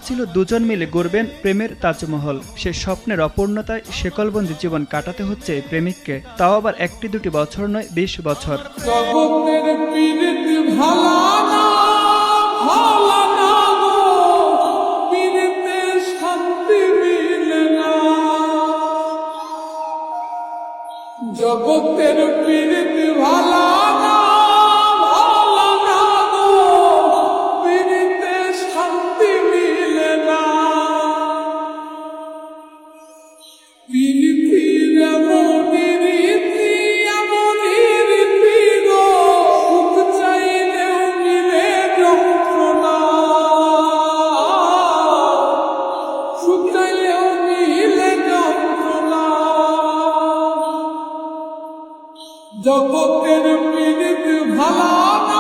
ছিল দুজন মিলে গড়বেন প্রেমের তাজমহল। সে স্বপ্নের অপূর্ণতায় শেকলবন্দি জীবন কাটাতে হচ্ছে প্রেমিককে, তাও আবার 1-2 বছর নয়, 20 বছর। জগতের পীড়িত ভালা না, ভালা না গো, পীড়িতে শান্তি মিলে না। পীড়িতির এমনই রীতি, এমনই রীতি গো, সুখ চাইলেও মিলে যন্ত্রণা, সুখ চাইলেও মিলে যন্ত্রণা। জগতের পীড়িত ভালা না,